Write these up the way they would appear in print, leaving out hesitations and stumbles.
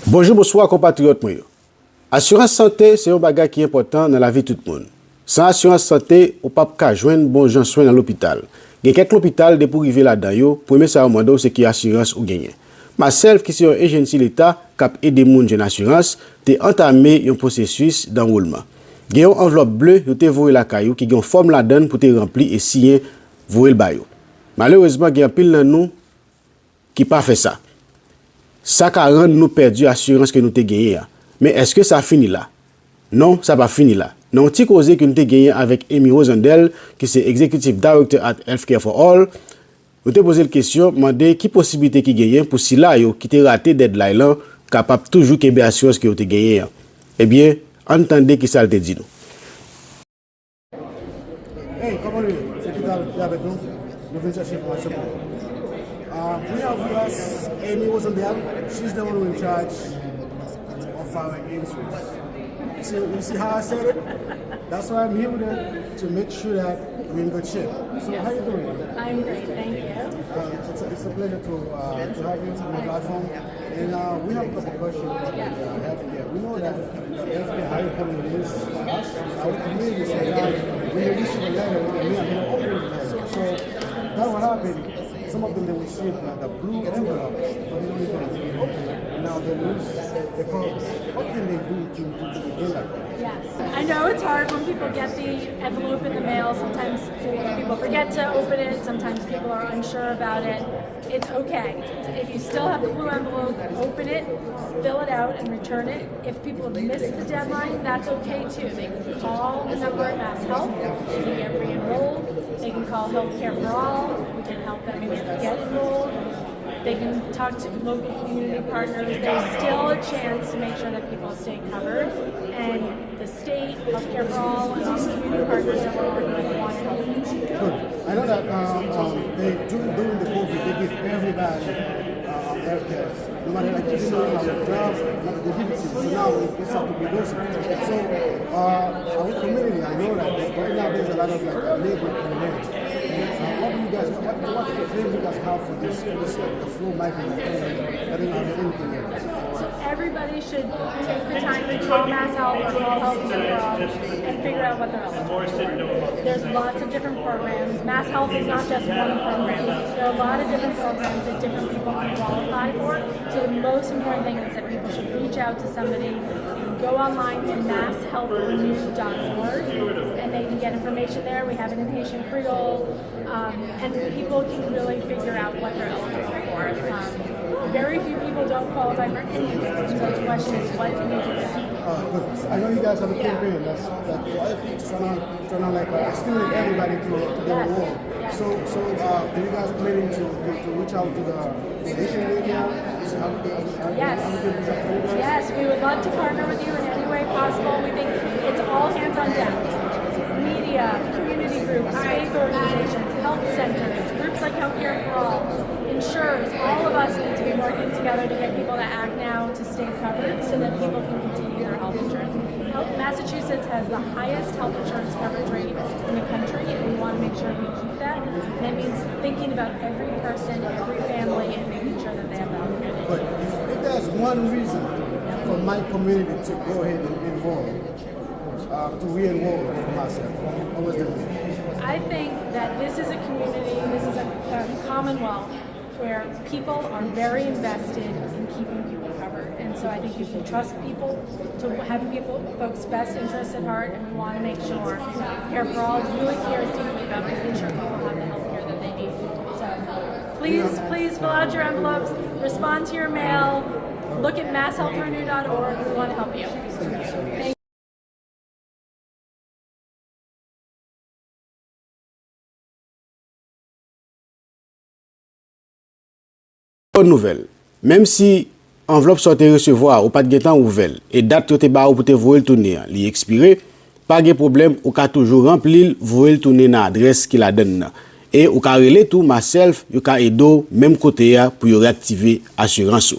Bonjour, bonsoir compatriotes. Assurance santé, c'est un bagage qui est important dans la vie de tout le monde. Sans assurance santé, on ne peut pas joindre bon gens soins dans l'hôpital. Il y a quelques hôpitaux de pour arriver là-dedans, pour me savoir moi c'est qui assurance ou gagner. Myself qui suis un agent de l'État qui a aidé moun jeune assurance, t'ai entamé un processus d'enrôlement. Il y a une enveloppe bleue, vous t'ai voyé la caillou qui a une forme là-dedans pour te remplir et signer voyer le baillot. Malheureusement, il y a pile de nous qui pas fait ça. Ça a rendu nous perdu l'assurance que nous avons gagné. Mais est-ce que ça finit là? Non, ça va finir là. Nous avons causé que nous avons gagné avec Amy Rosendell, qui est Executive Director at Healthcare for All. Nous avons posé la question, demandé qui possibilité qui gagne pour si là, qui a raté deadline là, capable toujours de assurance que vous avez gagné. Eh bien, entendez qui ça te dit nous. Hey, comment allez-vous? C'est qui avec nous? Nous venons chercher pour ce moment. We have with us Amy Rosendell. She's the one who in charge of our insurance. You see how I said it? That's why I'm here to make sure that we're in good shape. So how are you doing? I'm great, thank you. It's a pleasure to have you on the platform. And we have a couple of questions about healthcare. We know that healthcare, how important it is for us, our community. Sometimes when you receive a letter, we have to open it. So that's what happened. Some of them they receive the blue envelope, but they don't even open it. And now they lose the cause. What can they do to get that? Yes, I know it's hard when people get the envelope in the mail. Sometimes people forget to open it. Sometimes people are unsure about it. It's okay. If you still have the blue envelope, open it, fill it out, and return it. If people have missed the deadline, that's okay too. They can call the number at Mass Health. They can get re-enrolled. They can call Healthcare for All. We can help them get enrolled. They can talk to local community partners. There's still a chance to make sure that people stay covered. And the state, Healthcare for All, and all the community partners that we're working with want to help. Good. I know that during the COVID, they give everybody healthcare. No matter like if you don't have a job, they give it to you. So now it's have to be those. So our community, I know that right now there's a lot of labor in there. What do you guys, what plans you guys have for this the flow migrant that don't have anything else? So everybody should take the time to call Mass Health or call Healthcare for All and figure out what they're eligible for. There's lots of different programs. Mass Health is not just one program. There are a lot of different programs that different people can qualify for. So the most important thing is that people should reach out to somebody. Go online to masshealthrenew.org and they can get information there. We have an inpatient Creole, and people can really figure out what they're eligible for. Very few people don't qualify for any of those. So the question is, what do you do? But I know you guys have a campaign that's trying to like stimulate everybody to get involved. So are you guys planning to reach out to the Asian area? Yes, we would love to partner with you in any way possible. We think it's all hands on deck. Media, community groups, faith organizations, health centers, groups like Healthcare for All, insurers, all of us need to be working together to get people to act now to stay covered so that people can continue their health insurance. Massachusetts has the highest health insurance coverage rate in the country, and we want to make sure we keep that. And that means thinking about every person, every family, and making sure that they have the health care they need. But if there's one reason for my community to go ahead and enroll, to re-enroll in myself, what was the reason? I think that this is a community, this is a commonwealth where people are very invested in keeping people covered. And so I think you can trust people to have folks' best interests at heart, and we want to make sure Care for All really cares deeply about making sure people have the health care that they need. So please fill out your envelopes, respond to your mail, look at masshealthrenew.org. We want to help you. Thank you. Bonne nouvelle. Même si enveloppe sortait recevoir ou pas de temps ouvert et date que tu ba ou pour te voyer le tourner, li expiré, pas de problème, ou ka toujours remplir voyer le tourner dans adresse qui la donne. Et ou ka relé tout myself, you ka aido même côté pour réactiver assurance.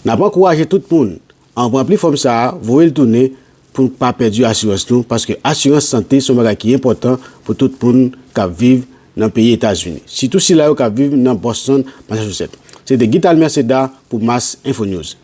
N'a pas encourager tout le monde en remplir forme ça, voyer le tourner pour pas perdre assurance nous parce que assurance santé c'est un bagage qui est important pour tout le monde qui vit dans le pays États-Unis. Surtout si là qui vit dans Boston, Massachusetts. C'est de Guital Merceda pour Mass Info News.